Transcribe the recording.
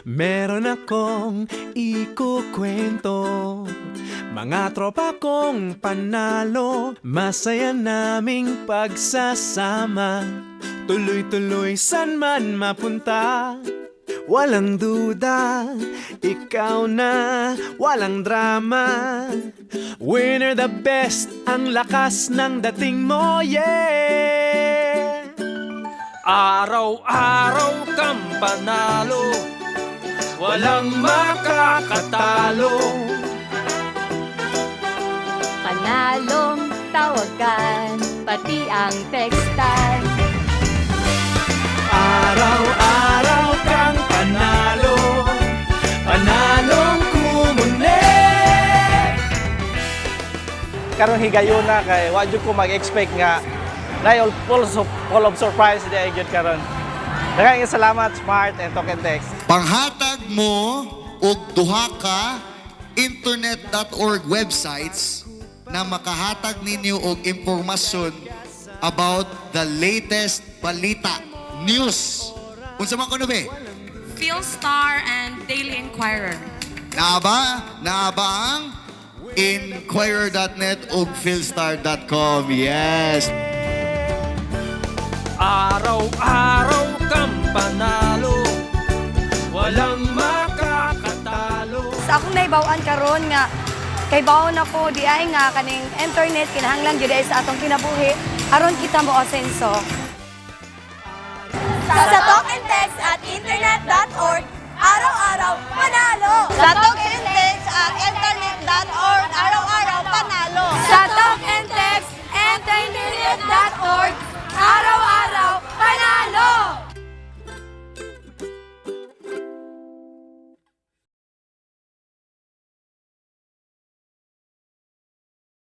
Meron akong ikukwento, mga tropa kong panalo, masaya naming pagsasama, tuloy-tuloy san man mapunta. Walang duda, ikaw na, walang drama. Winner the best, ang lakas ng dating mo, yeah! Araw-araw kang panalo, walang makakatalo. Panalong tawagan, pati ang textan. Araw-araw kang panalo, panalong kumunik. Karon higayon na kay wa jud ko mag-expect nga na full of surprise di ay gyud karon. Daghang salamat Smart and Token Text. Panghatag mo og duha ka internet.org websites na makahatag ninyo og impormasyon about the latest balita news. Unsa man kuno be? Philstar and Daily Inquirer. Naaba ang inquirer.net ug philstar.com. Yes. Araw-araw kang panalo, walang makakatalo. Sa akong naibawan karon nga kay bawon ako di ay nga kaning internet kinahanglan gyud ay sa atong kinabuhi aron kita mo asenso. Sa Token Text at internet.org, araw-araw panalo! Sa Token Text at internet.org araw-araw panalo. Sa Token Text and internet.org, araw